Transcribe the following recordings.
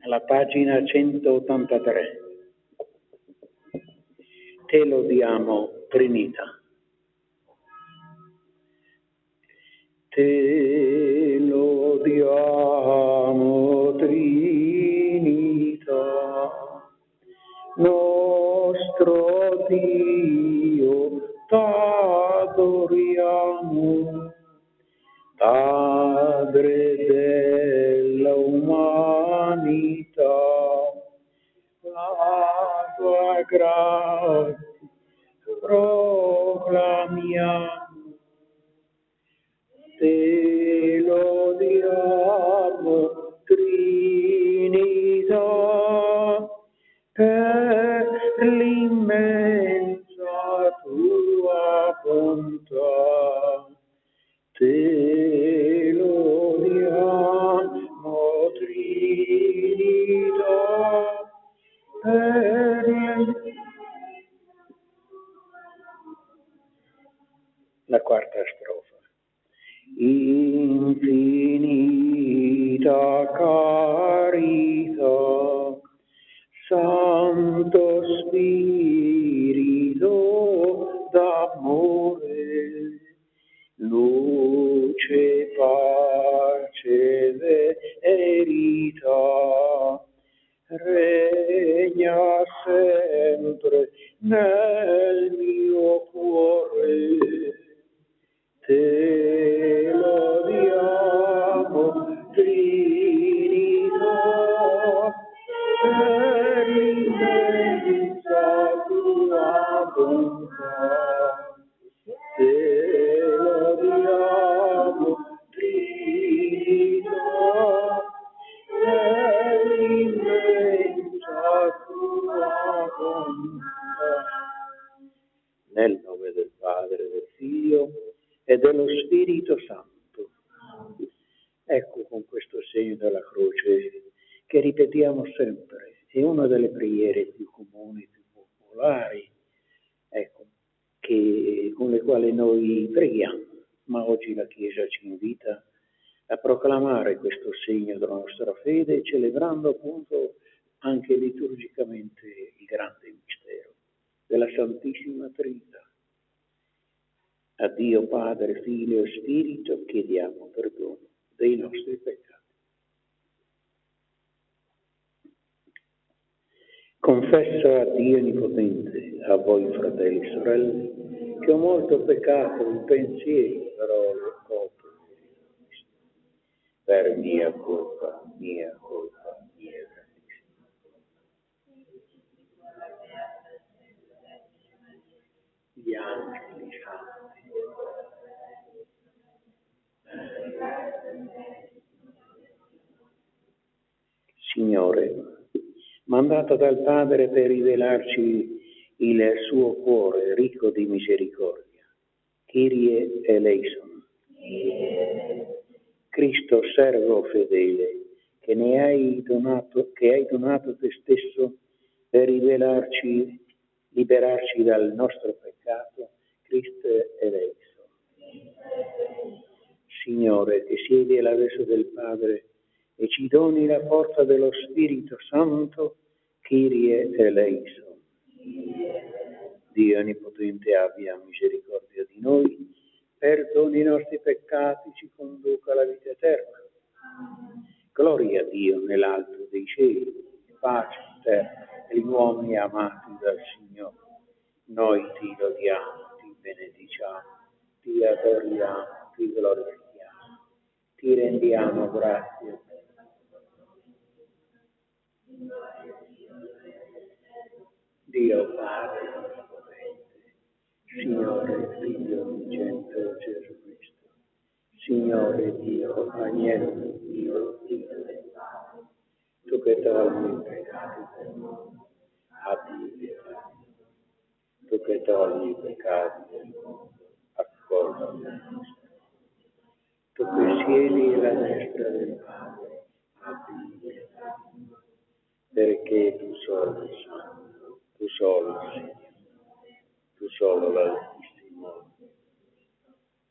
Alla pagina 183. Te lo diamo, Trinità. Te lo diamo, Trinità, nostro Dio, t'adoriamo, Padre della umanità, la tua grazia proclamiamo. Te lo diamo, Trinità, per l'immensa tua bontà. Te lo diamo, Trinità, per la quarta strofa. Infinita carità, Santo Spirito d'amore, luce, pace, verità, regna sempre nel mio cuore. Te lo diamo, Trinità, per l'immensa tua bontà. Te lo diamo, Trinità, per l'immensa tua bontà. Nel nome del Padre, del Figlio e dello Spirito Santo. Ecco, con questo segno della croce che ripetiamo sempre, è una delle preghiere più comuni, più popolari, ecco, con le quali noi preghiamo, ma oggi la Chiesa ci invita a proclamare questo segno della nostra fede, celebrando appunto anche liturgicamente il grande mistero della Santissima Trinità. A Dio Padre, Figlio e Spirito chiediamo perdono dei nostri peccati. Confesso a Dio Onnipotente, a voi fratelli e sorelle, che ho molto peccato in pensieri, parole, opere, per mia colpa, mia grandissima. Gli angeli santi. Signore, mandato dal Padre per rivelarci il suo cuore ricco di misericordia, Kyrie eleison. Cristo servo fedele, che hai donato te stesso per liberarci dal nostro peccato, Cristo eleison. Signore, che siedi alla destra del Padre e ci doni la forza dello Spirito Santo, Kyrie eleison. Dio Onnipotente abbia misericordia di noi, perdoni i nostri peccati, ci conduca alla vita eterna. Gloria a Dio nell'alto dei cieli, pace in terra e gli uomini amati dal Signore. Noi ti lodiamo, ti benediciamo, ti adoriamo, ti glorifichiamo, ti rendiamo grazie. Dio Padre Onnipotente, Signore Figlio Unigento Gesù Cristo, Signore Dio, Agnello di Dio, Figlio del Padre, tu che togli i peccati del mondo, abbi pietà. Tu che togli i peccati del mondo, accorda noi. Tu che siedi alla destra del Padre, abbi pietà. Perché tu solo sei santo, tu solo Signore, tu solo l'Altissimo,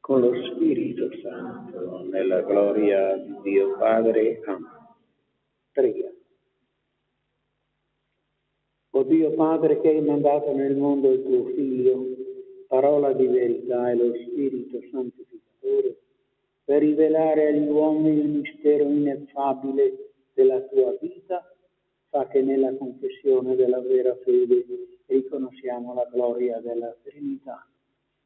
con lo Spirito Santo, nella gloria di Dio Padre. Amen. Preghiamo. O Dio Padre, che hai mandato nel mondo il tuo Figlio, parola di verità e lo Spirito Santificatore, per rivelare agli uomini il mistero ineffabile della tua vita, fa che nella confessione della vera fede riconosciamo la gloria della Trinità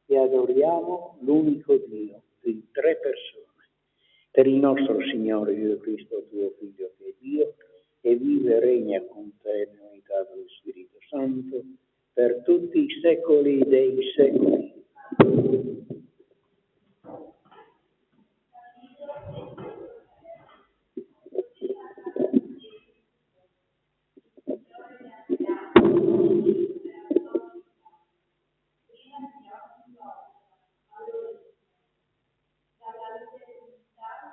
e adoriamo l'unico Dio in tre persone. Per il nostro Signore Gesù Cristo, tuo Figlio, che è Dio, e vive e regna con te nell'unità dello Spirito Santo, per tutti i secoli dei secoli.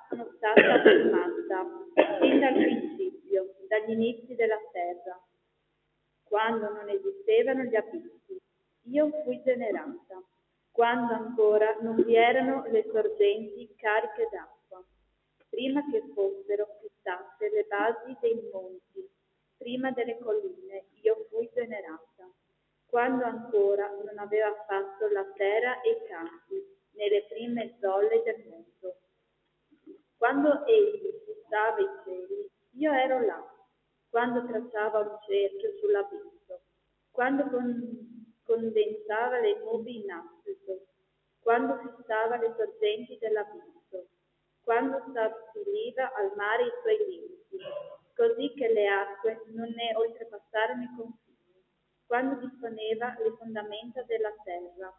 Sono stata formata fin dal principio, dagli inizi della terra, quando non esistevano gli abissi. Io fui generata, quando ancora non vi erano le sorgenti cariche d'acqua, prima che fossero fissate le basi dei monti, prima delle colline, io fui generata, quando ancora non aveva fatto la terra e i campi, nelle prime zolle del mondo. Quando egli fissava i cieli, io ero là. Quando tracciava un cerchio sull'abisso, quando condensava le nubi in aspito, quando fissava le sorgenti dell'abisso, quando stabiliva al mare i suoi limiti, così che le acque non ne oltrepassarono i confini, quando disponeva le fondamenta della terra.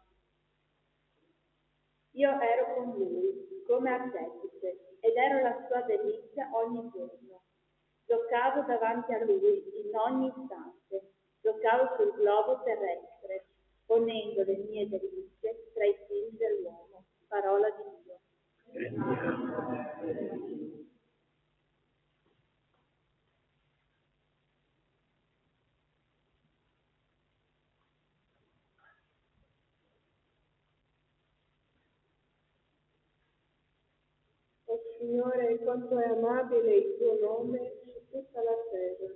Io ero con lui come artefice ed ero la sua delizia ogni giorno. Giocavo davanti a lui in ogni istante, giocavo sul globo terrestre, ponendo le mie delizie tra i figli dell'uomo. Parola di Dio. O Signore, quanto è amabile il tuo nome su tutta la terra.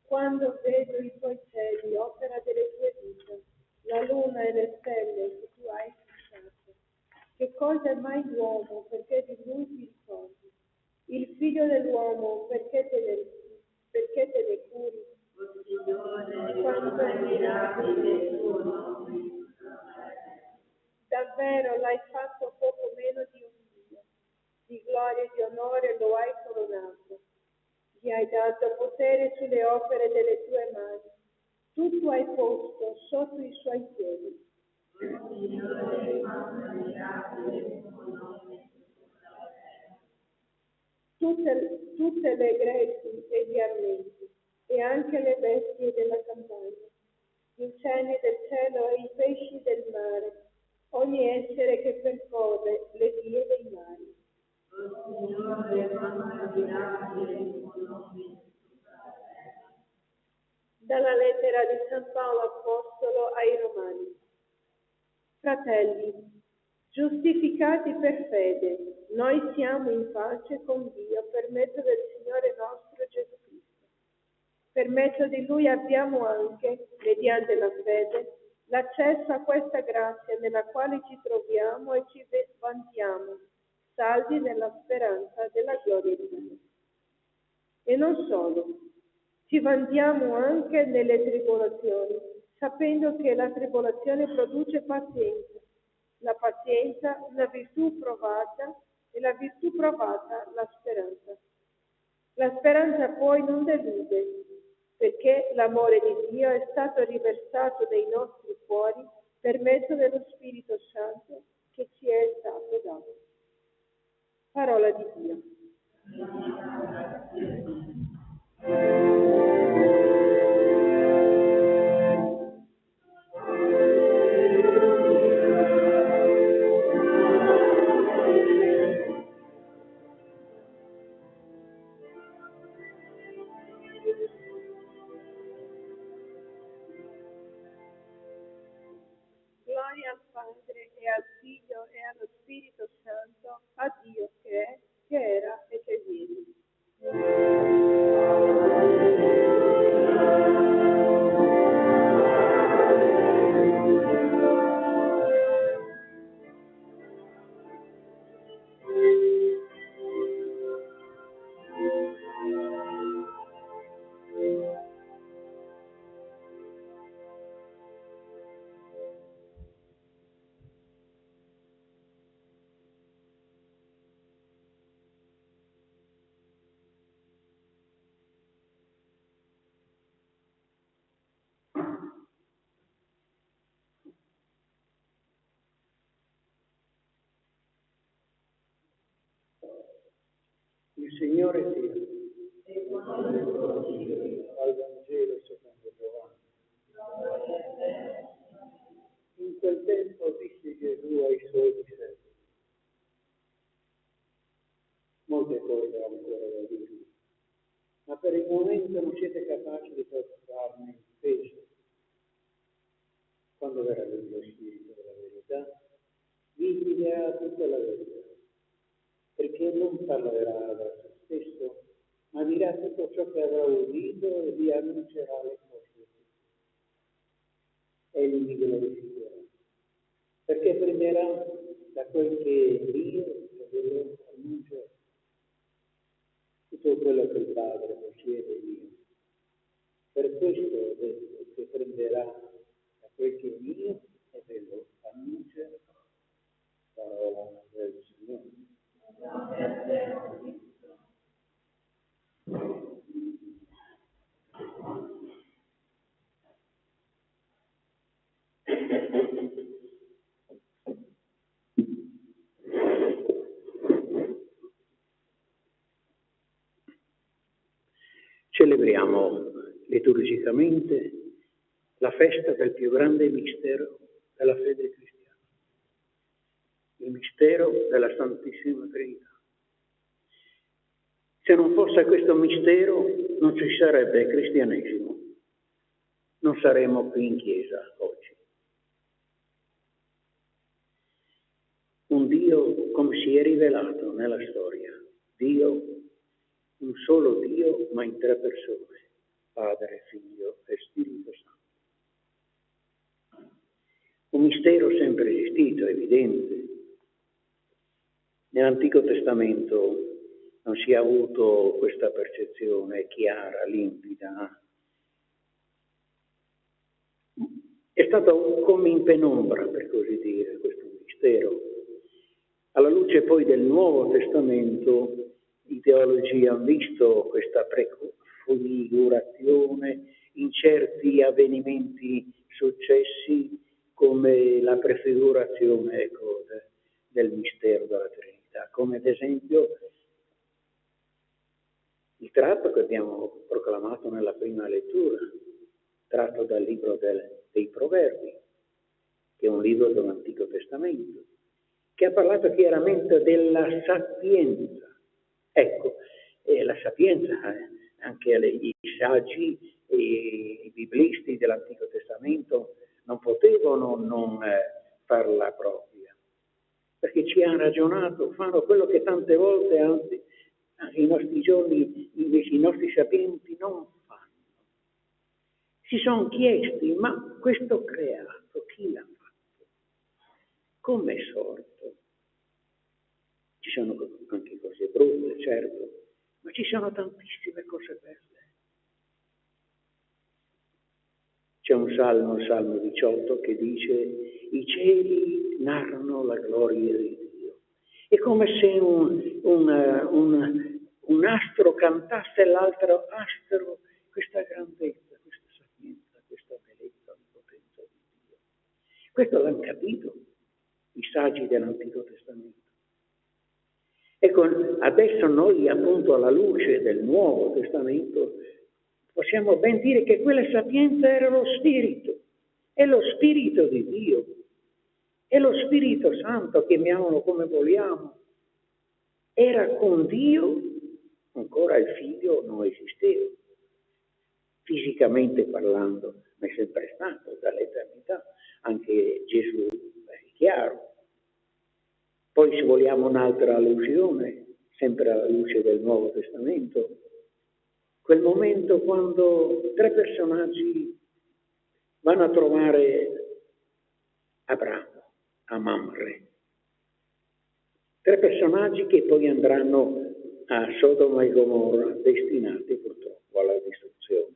Quando vedo i tuoi cieli, opera delle tue dita, la luna e le stelle che tu hai fissato. Che cosa è mai l'uomo perché di lui ti ricordi? Il figlio dell'uomo perché te ne curi? Quanto è mirabile il tuo nome. Davvero l'hai fatto poco meno di un Dio. Di gloria e di onore lo hai coronato. Gli hai dato potere sulle opere delle tue mani. Tutto hai posto sotto i suoi piedi. Tutte le greci e gli armenti, e anche le bestie della reni del cielo e i pesci del mare, ogni essere che percorre le vie dei mari. Dalla lettera di San Paolo Apostolo ai Romani. Fratelli, giustificati per fede, noi siamo in pace con Dio per mezzo del Signore nostro Gesù Cristo. Per mezzo di Lui abbiamo anche, mediante la fede, l'accesso a questa grazia nella quale ci troviamo e ci vantiamo, saldi nella speranza della gloria di Dio. E non solo, ci vantiamo anche nelle tribolazioni, sapendo che la tribolazione produce pazienza, la pazienza una virtù provata e la virtù provata la speranza. La speranza poi non delude, perché l'amore di Dio è stato riversato nei nostri cuori per mezzo dello Spirito Santo che ci è stato dato. Parola di Dio. Gloria al Padre e al Figlio e allo Spirito Santo, a Dio che è, che era e che viene. Il Signore sia al Vangelo secondo Giovanni. In quel tempo disse Gesù ai suoi discepoli: molte cose ho ancora da dirvi, ma per il momento non siete capaci di trasformarne in peso. Quando verrà lo Spirito della verità, vi dirà tutta la verità, perché non parlerà da se stesso, ma dirà tutto ciò che avrà udito e vi annuncerà le cose. Egli mi glorificherà, perché prenderà da quel che è mio e ve lo annuncerà. Tutto quello che il Padre possiede mio. Per questo ho detto che prenderà da quel che è mio e ve lo annuncerà. Parola del Signore. Celebriamo liturgicamente la festa del più grande mistero della fede cristiana, il mistero della Santissima Trinità. Se non fosse questo mistero non ci sarebbe cristianesimo, non saremmo qui in chiesa oggi. Un Dio come si è rivelato nella storia, Dio, un solo Dio ma in tre persone, Padre, Figlio e Spirito Santo. Un mistero sempre esistito, evidente. Nell'Antico Testamento non si è avuto questa percezione chiara, limpida. È stato come in penombra, per così dire, questo mistero. Alla luce poi del Nuovo Testamento, i teologi hanno visto questa prefigurazione in certi avvenimenti successi come la prefigurazione del mistero della Trinità, come ad esempio il tratto che abbiamo proclamato nella prima lettura, tratto dal libro del dei Proverbi, che è un libro dell'Antico Testamento, che ha parlato chiaramente della sapienza. Ecco, la sapienza, anche i saggi e i biblisti dell'Antico Testamento non potevano non farla propria, perché ci hanno ragionato, fanno quello che tante volte, anzi, i nostri giorni, invece i nostri sapienti non fanno. Si sono chiesti, ma questo creato, chi l'ha fatto? Come è sorto? Ci sono anche cose brutte, certo, ma ci sono tantissime cose belle. C'è un Salmo 18, che dice: i cieli narrano la gloria di Dio. È come se un astro cantasse all'altro astro questa grandezza, questa sapienza, questa bellezza, onnipotenza di Dio. Questo l'hanno capito i saggi dell'Antico Testamento. Ecco, adesso noi, appunto, alla luce del Nuovo Testamento, possiamo ben dire che quella sapienza era lo Spirito, è lo Spirito di Dio, è lo Spirito Santo, chiamiamolo come vogliamo. Era con Dio, ancora il Figlio non esisteva, fisicamente parlando, ma è sempre stato dall'eternità, anche Gesù è chiaro. Poi, se vogliamo un'altra allusione, sempre alla luce del Nuovo Testamento, quel momento quando tre personaggi vanno a trovare Abramo a Mamre. Tre personaggi che poi andranno a Sodoma e Gomorra, destinati purtroppo alla distruzione.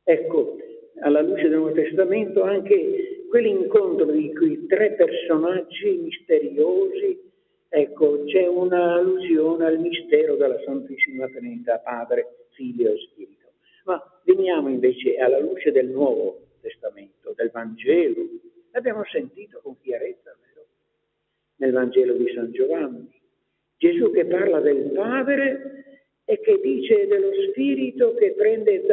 Ecco, alla luce del Nuovo Testamento, anche quell'incontro di quei tre personaggi misteriosi, ecco, c'è un'allusione al mistero della Santissima Trinità, Padre, Figlio e Spirito. Ma veniamo invece alla luce del Nuovo Testamento, del Vangelo. L'abbiamo sentito con chiarezza, vero? Nel Vangelo di San Giovanni. Gesù che parla del Padre e che dice dello Spirito che prende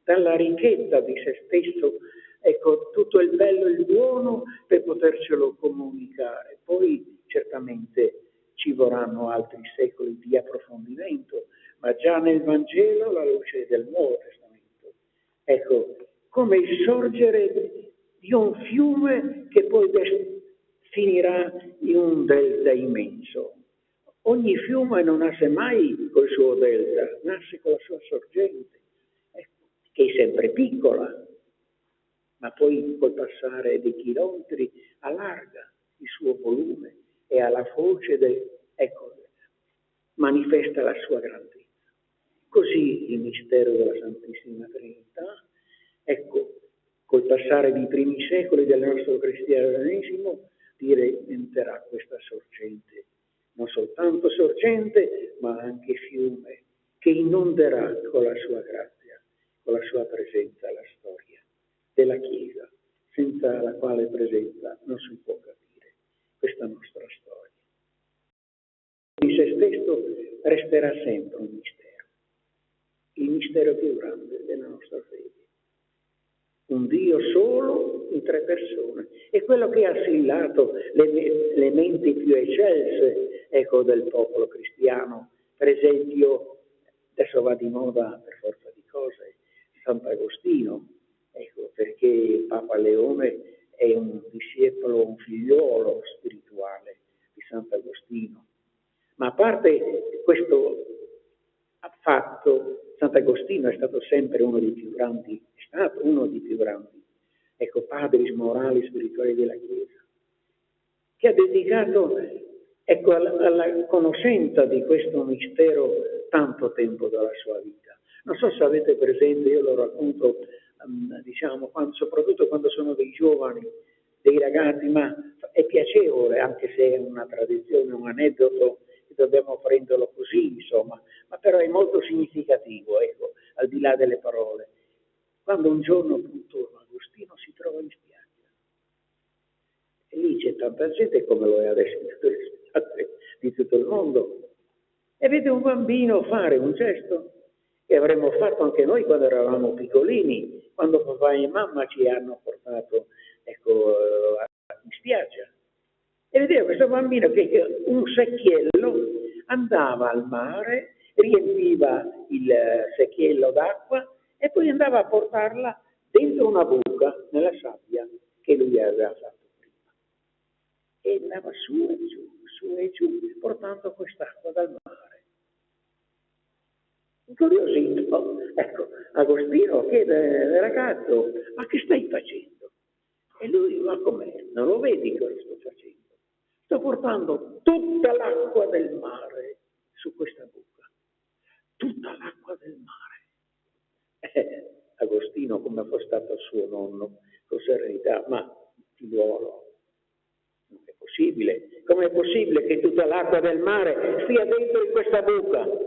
dalla ricchezza di se stesso, ecco, tutto il bello e il buono per potercelo comunicare. Poi certamente ci vorranno altri secoli di approfondimento, ma già nel Vangelo, alla luce del Nuovo Testamento, ecco, come il sorgere di un fiume che poi finirà in un delta immenso. Ogni fiume non nasce mai col suo delta, nasce con la sua sorgente, ecco, che è sempre piccola, ma poi col passare dei chilometri allarga il suo volume e alla foce ecco, manifesta la sua grandezza. Così il mistero della Santissima Trinità, ecco, col passare dei primi secoli del nostro cristianesimo, diventerà questa sorgente, non soltanto sorgente, ma anche fiume, che inonderà con la sua grazia, con la sua presenza la storia della Chiesa, senza la quale presenza non si può capire questa nostra storia. In se stesso resterà sempre un mistero, il mistero più grande della nostra fede. Un Dio solo in tre persone. È quello che ha assillato le menti più eccelse, ecco, del popolo cristiano. Per esempio, adesso va di moda per forza di cose, Sant'Agostino, ecco, perché Papa Leone è un discepolo, un figliolo spirituale di Sant'Agostino. Ma a parte questo fatto, Sant'Agostino è stato sempre uno dei più grandi, ecco, padri morali spirituali della Chiesa, che ha dedicato, ecco, alla conoscenza di questo mistero tanto tempo della sua vita. Non so se avete presente, io lo racconto, diciamo, soprattutto quando sono dei giovani, dei ragazzi, ma è piacevole, anche se è una tradizione, un aneddoto, che dobbiamo prenderlo così, insomma, ma però è molto significativo, ecco, al di là delle parole. Quando un giorno, appunto, Agostino si trova in spiaggia, e lì c'è tanta gente come lo è adesso in tutte le spiagge di tutto il mondo, e vede un bambino fare un gesto che avremmo fatto anche noi quando eravamo piccolini, quando papà e mamma ci hanno portato, ecco, in spiaggia. E vedeva questo bambino che un secchiello andava al mare, riempiva il secchiello d'acqua e poi andava a portarla dentro una buca nella sabbia che lui aveva fatto prima. E andava su e giù, portando quest'acqua dal mare. Incuriosito, ecco, Agostino chiede al ragazzo: ma che stai facendo? E lui: ma com'è? Non lo vedi cosa sto facendo? Sto portando tutta l'acqua del mare su questa buca. Tutta l'acqua del mare. Agostino, come fosse stato suo nonno, con serenità: ma figliuolo, non è possibile. Com'è possibile che tutta l'acqua del mare stia dentro in questa buca?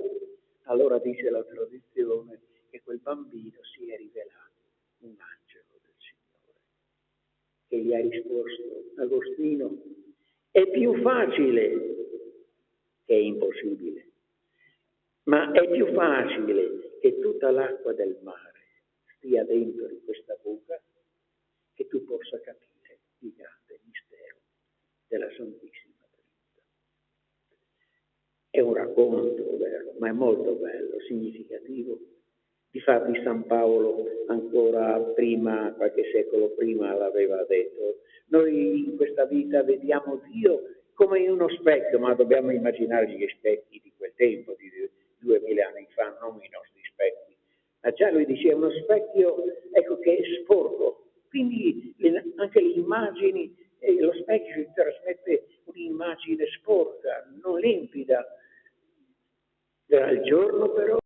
Allora dice la tradizione che quel bambino si è rivelato un angelo del Signore, che gli ha risposto: Agostino, è più facile che è impossibile, ma è più facile che tutta l'acqua del mare stia dentro in questa buca che tu possa capire il grande mistero della Santissima Trinità. È un racconto, vero, ma è molto bello, significativo. Difatti San Paolo ancora prima, qualche secolo prima, l'aveva detto: noi in questa vita vediamo Dio come in uno specchio, ma dobbiamo immaginare gli specchi di quel tempo, di 2000 anni fa, non i nostri specchi. Ma già lui diceva uno specchio, ecco, che è sporco, quindi anche le immagini, lo specchio ci trasmette un'immagine sporca, non limpida. Verrà il giorno però,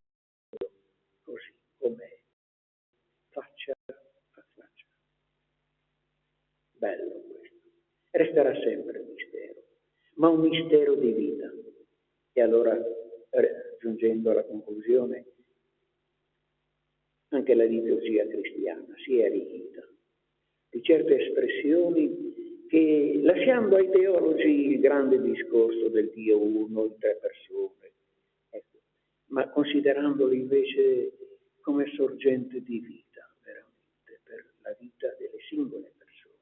così com'è, faccia a faccia. Bello questo. Resterà sempre un mistero, ma un mistero di vita. E allora, giungendo alla conclusione, anche la liturgia cristiana si è arricchita di certe espressioni che, lasciando ai teologi il grande discorso del Dio uno, in tre persone, ecco, ma considerandolo invece come sorgente di vita, veramente, per la vita delle singole persone,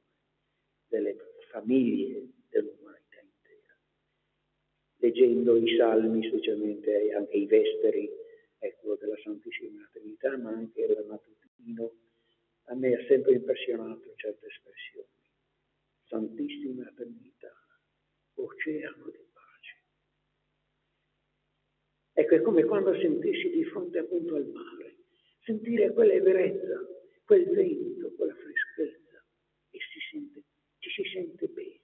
delle famiglie, dell'umanità intera. Leggendo i salmi, specialmente anche i vesperi, ecco, della Santissima Trinità, ma anche il mattutino, a me ha sempre impressionato certe espressioni. Santissima Trinità, oceano di pace. Ecco, è come quando sentissi di fronte appunto al mare, sentire quell'everezza, quel vento, quella freschezza, e ci si sente bene.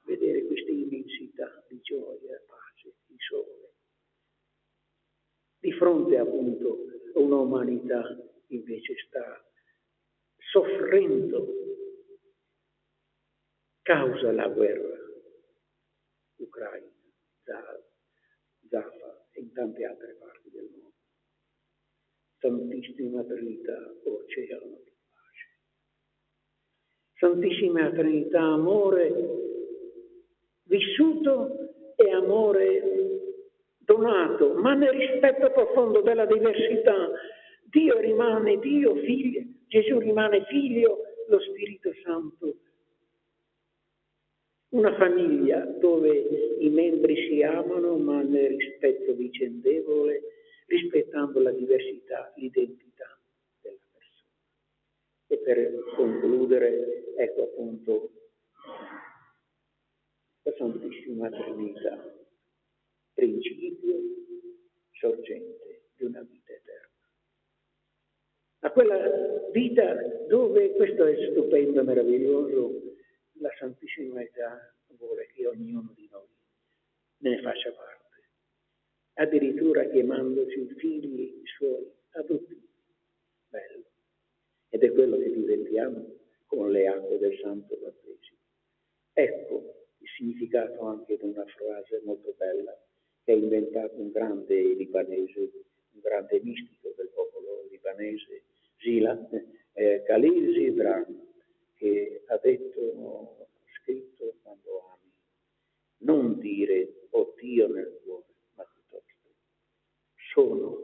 Vedere questa immensità di gioia, pace, di sole. Di fronte appunto a un'umanità invece sta soffrendo causa la guerra ucraina, Zafa e in tante altre parti del mondo. Santissima Trinità, oceano di pace. Santissima Trinità, amore vissuto e amore donato, ma nel rispetto profondo della diversità. Dio rimane Dio, Figlio, Gesù rimane Figlio, lo Spirito Santo. Una famiglia dove i membri si amano, ma nel rispetto vicendevole, rispettando la diversità, l'identità della persona. E per concludere, ecco appunto la Santissima Trinità, principio sorgente di una vita eterna. A quella vita dove, questo è stupendo, meraviglioso, la Santissima Trinità vuole che ognuno di noi ne faccia parte, addirittura chiamandoci figli suoi adottivi. Bello. Ed è quello che diventiamo con le acque del Santo Battesimo. Ecco il significato anche di una frase molto bella che ha inventato un grande libanese, un grande mistico del popolo libanese, Khalil Gibran, che ha detto, scritto: quando ami, non dire "ho Dio nel cuore", ma piuttosto sono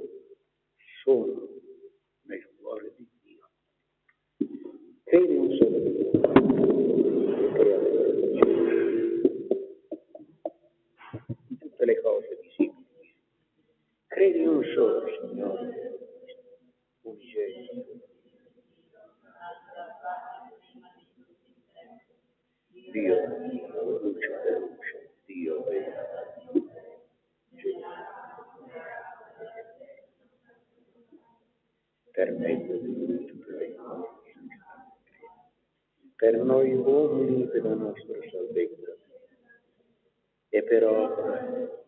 nel cuore di Dio. nostro Signore unigenito, Dio, luce per luce, Dio verità, Gesù, per mezzo di lui tutte le cose per noi uomini per la nostra salvezza e per opera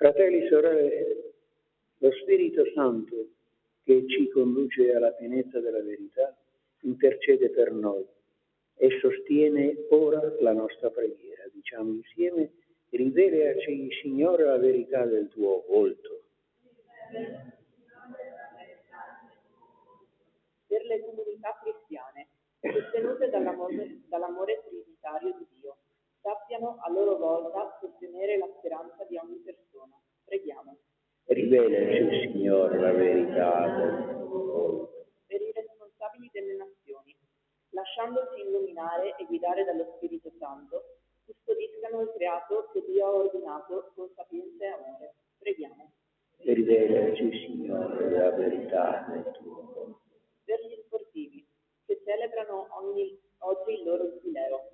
Fratelli, sorelle, lo Spirito Santo che ci conduce alla pienezza della verità intercede per noi e sostiene ora la nostra preghiera. Diciamo insieme: rivelaci, Signore, la verità del tuo volto. Per le comunità cristiane, sostenute dall'amore trinitario di Dio, sappiano a loro volta sostenere la speranza di ogni persona. Preghiamo. Rivelaci, Signore, la verità del tuo volto. Per i responsabili delle nazioni, lasciandosi illuminare e guidare dallo Spirito Santo, custodiscano il creato che Dio ha ordinato con sapienza e amore. Preghiamo. Rivelaci, Signore, la verità del tuo volto. Per gli sportivi, che celebrano oggi il loro giubileo,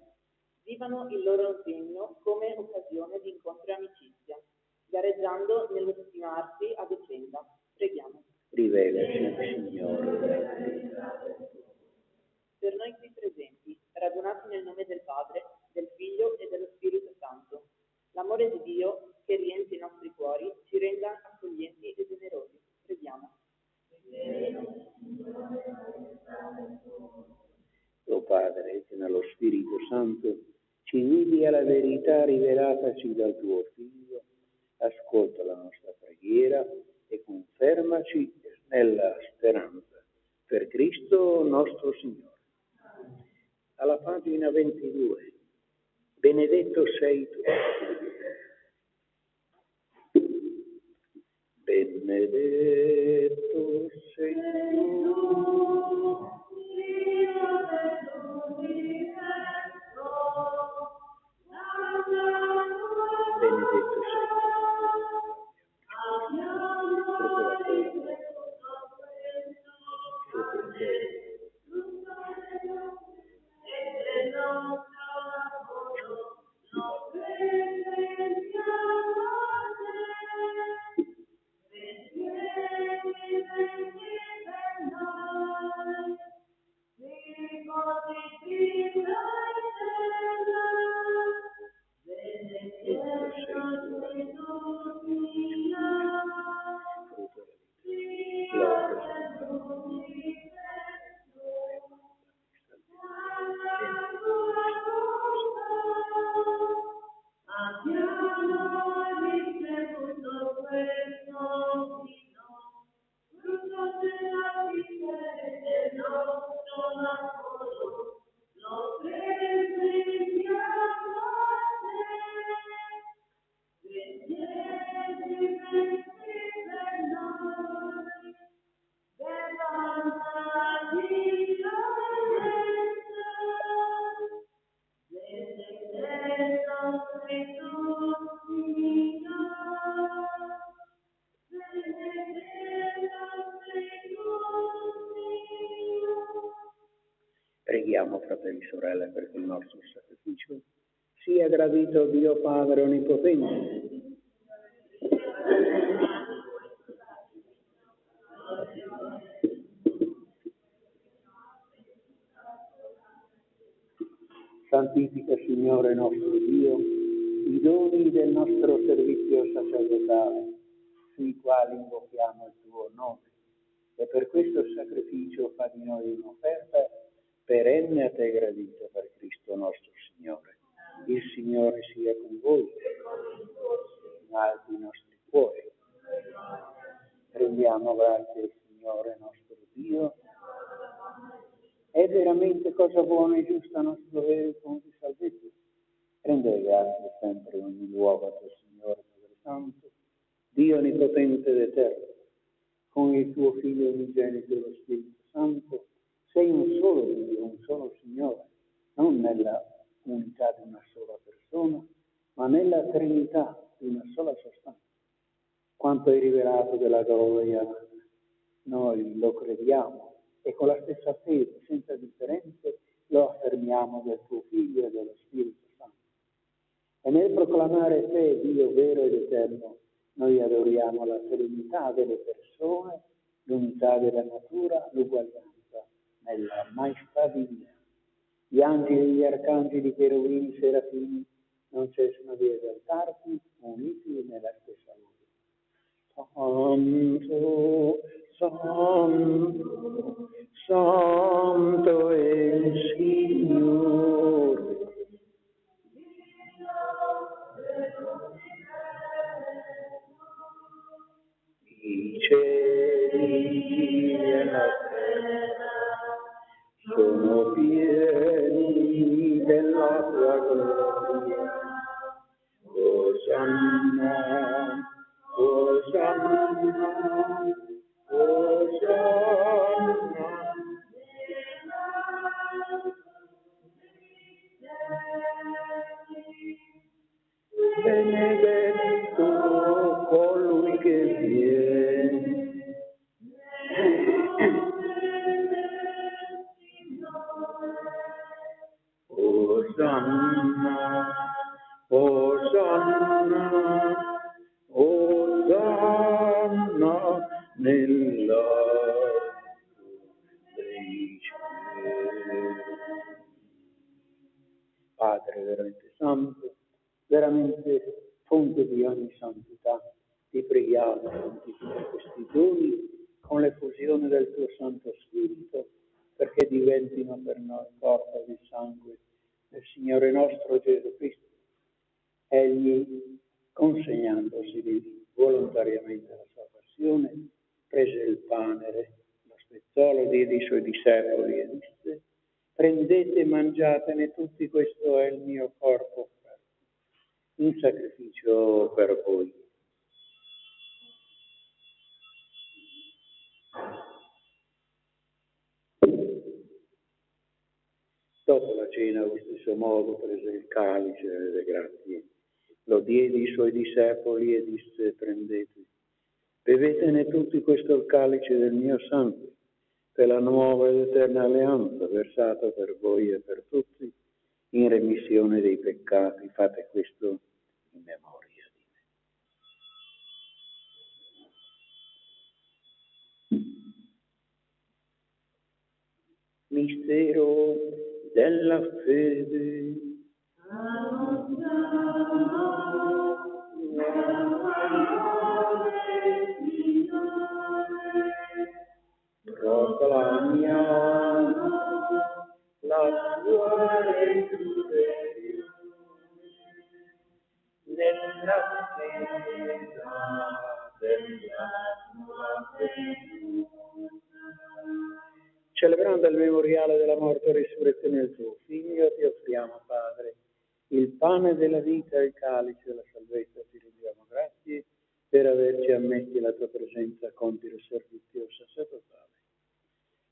vivano il loro impegno come occasione di incontro e amicizia, gareggiando nello stimarsi a vicenda. Preghiamo. Rivelaci, Signore, la verità del tuo volto. Per noi qui presenti, radunati nel nome del Padre, del Figlio e dello Spirito Santo, l'amore di Dio che riempie i nostri cuori ci renda accoglienti e generosi. Preghiamo. O Padre, che nello Spirito Santo ci guidi alla verità rivelataci dal tuo Figlio, ascolta la nostra preghiera e confermaci nella speranza. Per Cristo nostro Signore. Alla pagina 22. Benedetto sei tu. Benedetto sei tu. Benedetto sei Preghiamo, fratelli e sorelle, perché il nostro sacrificio sia gradito a Dio Padre Onnipotente. Santifica, Signore nostro Dio, i doni del nostro servizio sacerdotale, sui quali invochiamo il tuo nome, e per questo sacrificio fa di noi un'offerta perenne a te gradita per Cristo nostro Signore. Il Signore sia con voi, in alti i nostri cuori. Rendiamo grazie al Signore nostro Dio. È veramente cosa buona e giusta nostro dovere e fonte di salvezza. Rendere grazie sempre in ogni luogo a te, Signore Padre Santo, Dio onnipotente ed eterno, con il tuo Figlio unigenito e lo Spirito Santo, sei un solo Dio, un solo Signore, non nella unità di una sola persona, ma nella Trinità di una sola sostanza. Quanto hai rivelato della gloria, noi lo crediamo e con la stessa fede, senza differenze, lo affermiamo del tuo Figlio e dello Spirito Santo. E nel proclamare te, Dio vero ed eterno, noi adoriamo la serenità delle persone, l'unità della natura, l'uguaglianza nella maestà divina. Gli angeli, gli arcangeli, i cherubini, i serafini non cessano di esaltarti, uniti nella stessa luce. Santo, santo, santo è il Signore. I cieli e la terra sono pieni della tua gloria. Osanna, Osanna, Osanna. Benedetto colui che viene. Osanna, Osanna, Osanna nell'alto dei cieli. Padre veramente santo, veramente fonte di ogni santità, ti preghiamo, santifica questi doni con l'effusione del tuo Santo Spirito, perché diventino per noi corpo e sangue del Signore nostro Gesù Cristo. Egli, consegnandosi volontariamente alla sua passione, prese il pane, lo spezzò, lo diede ai suoi discepoli e disse: prendete e mangiatene tutti, questo è il mio corpo offerto, in sacrificio per voi. Dopo la cena, allo stesso modo, prese il calice delle grazie, lo diede ai suoi discepoli e disse: prendete, bevetene tutti, questo è il calice del mio sangue, per la nuova ed eterna alleanza, versata per voi e per tutti, in remissione dei peccati. Fate questo in memoria di me. Mistero della fede. Proclamiamo la tua resurrezione nell'attesa della tua venuta. Celebrando il memoriale della morte e risurrezione del tuo Figlio, ti offriamo, Padre, il pane della vita e il calice della salvezza. Ti rendiamo grazie per averci ammessi alla tua presenza, compito il servizio sacerdotale.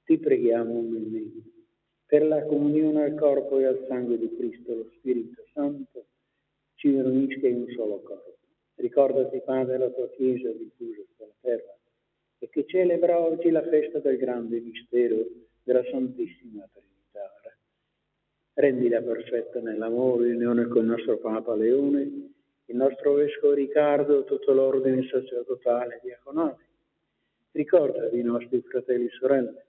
Ti preghiamo umilmente per la comunione al corpo e al sangue di Cristo, lo Spirito Santo ci riunisca in un solo corpo. Ricordati, Padre, la tua Chiesa diffusa sulla terra, e che celebra oggi la festa del grande mistero della Santissima Trinità. Rendila perfetta nell'amore, in unione con il nostro Papa Leone, il nostro Vescovo Riccardo, tutto l'ordine sacerdotale e diaconale. Ricorda i nostri fratelli e sorelle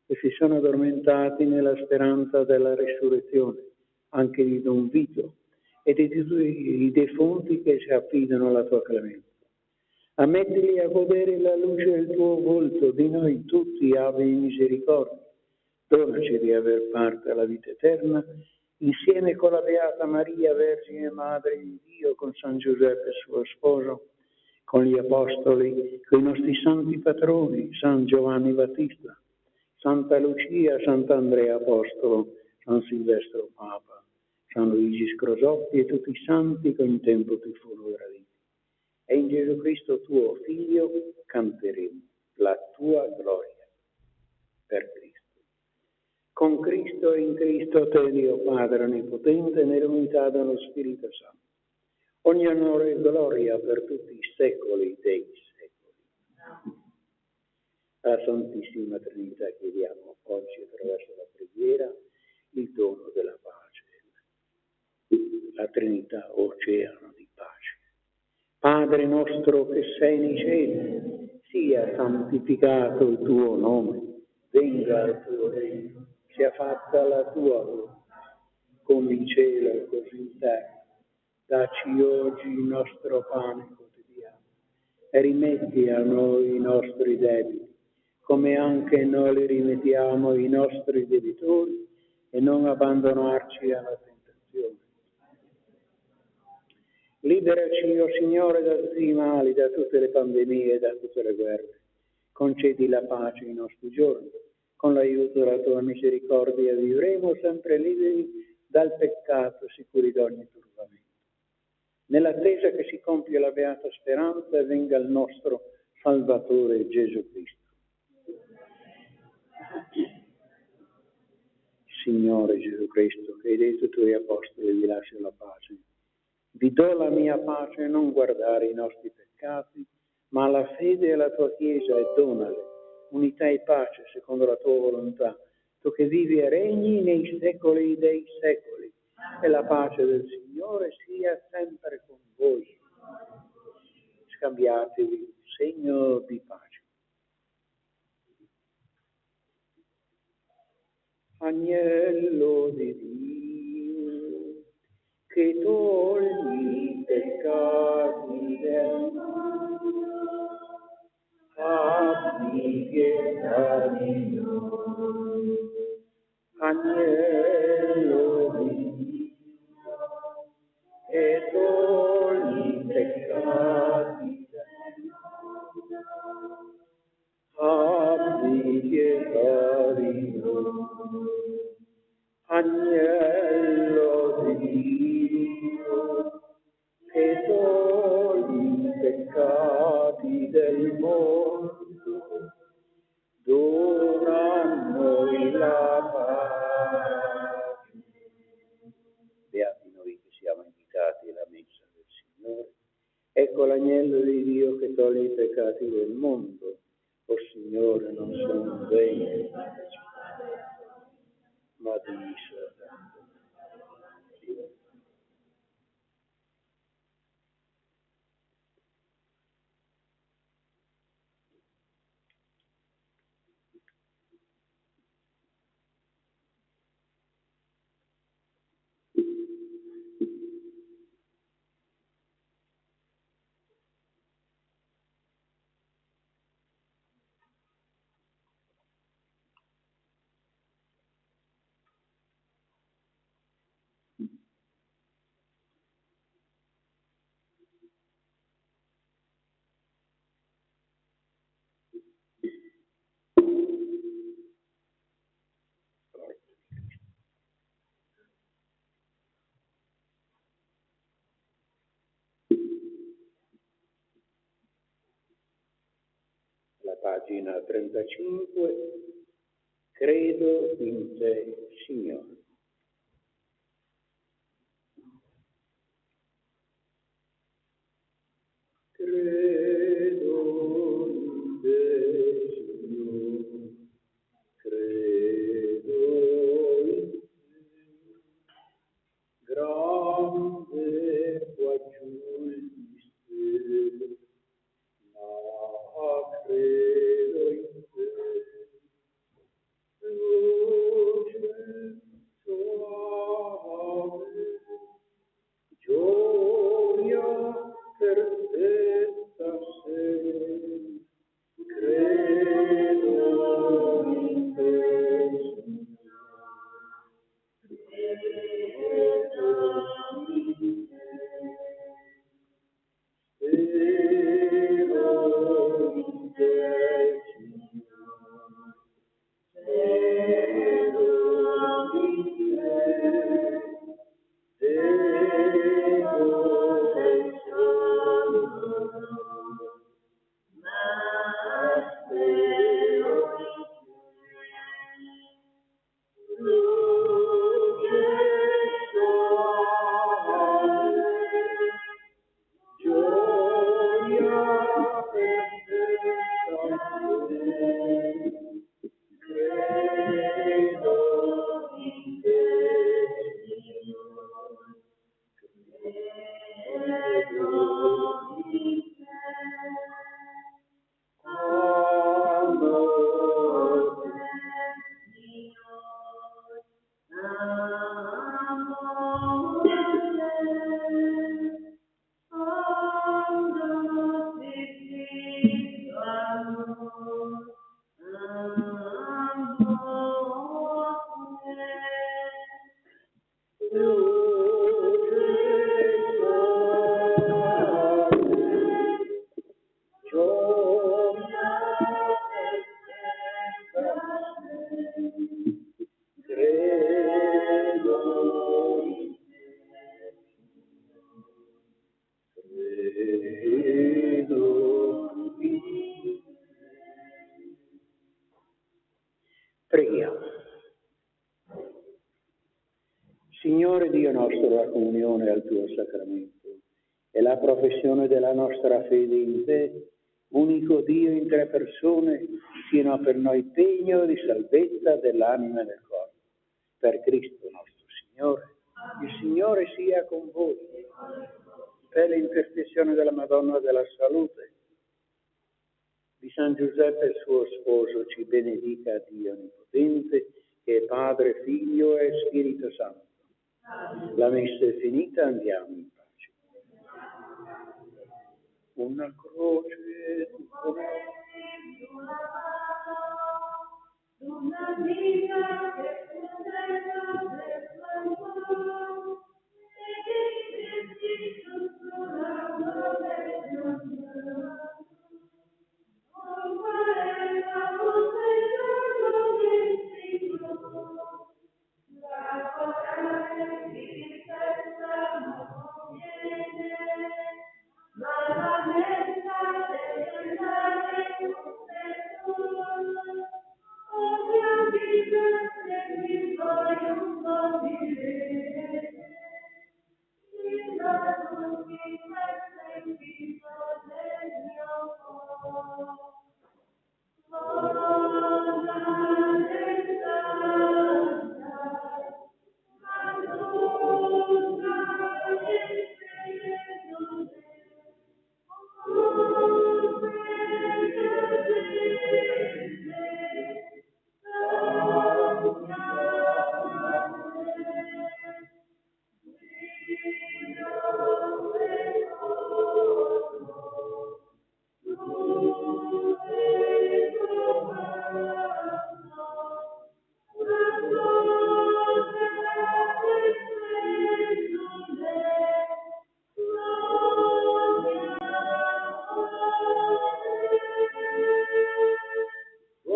che si sono addormentati nella speranza della risurrezione, anche di Don Vito e di tutti i defunti che si affidano alla tua clemenza. Ammettili a godere la luce del tuo volto, di noi tutti abbi misericordia. Donaci di aver parte alla vita eterna, insieme con la Beata Maria, Vergine Madre di Dio, con San Giuseppe suo sposo, con gli Apostoli, con i nostri santi patroni, San Giovanni Battista, Santa Lucia, Sant'Andrea Apostolo, San Silvestro Papa, San Luigi Scrosotti e tutti i santi che in tempo ti furono graditi. E in Gesù Cristo tuo Figlio canteremo la tua gloria per Cristo. Con Cristo e in Cristo te, Dio Padre Onnipotente, nell'unità dello Spirito Santo. Ogni onore e gloria per tutti i secoli dei secoli. Alla Santissima Trinità chiediamo oggi attraverso la preghiera il dono della pace. La Trinità, oceano di pace. Padre nostro che sei nei cieli, sia santificato il tuo nome, venga il tuo regno, sia fatta la tua volontà, come in cielo e così in terra. Dacci oggi il nostro pane quotidiano e rimetti a noi i nostri debiti, come anche noi li rimettiamo ai nostri debitori, e non abbandonarci alla tentazione. Liberaci, o Signore, da tutti i mali, da tutte le pandemie e da tutte le guerre. Concedi la pace ai nostri giorni. Con l'aiuto della tua misericordia vivremo sempre liberi dal peccato, sicuri di ogni turbamento. Nell'attesa che si compia la beata speranza e venga il nostro Salvatore Gesù Cristo. Signore Gesù Cristo, che hai detto ai tuoi apostoli, vi lascio la pace. Vi do la mia pace, non guardare i nostri peccati, ma la fede e la tua Chiesa, e donale unità e pace secondo la tua volontà, tu che vivi e regni nei secoli dei secoli, e la pace del Signore sia sempre con voi. Scambiatevi un segno di pace. Agnello di Dio, che togli i peccati del mondo, abbi pietà di noi. Agnello di Dio, che togli i peccati del mondo, abbi pietà di noi. Agnello di Dio, che togli i peccati del mondo, dona a noi la pace. Beati noi che siamo invitati alla messa del Signore. Ecco l'agnello di Dio che toglie i peccati del mondo. O Signore, non sono degno, ma di soltanto. La pagina 35, credo in te, Signore. Credo in te, Signore, credo in te, grande quaggiù il mistero, ma credo in te, luce Preghiamo. Signore Dio nostro, la comunione al tuo sacramento e la professione della nostra fede in te, unico Dio in tre persone, siano per noi pegno di salvezza dell'anima e del corpo. Per Cristo nostro Signore. Il Signore sia con voi. Per l'intercessione della Madonna della Salute, di San Giuseppe il suo sposo, ci benedica Dio Onnipotente, che è Padre, Figlio e Spirito Santo. La messa è finita, andiamo in pace. Una croce, una vita che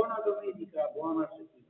buona domenica, buona settimana.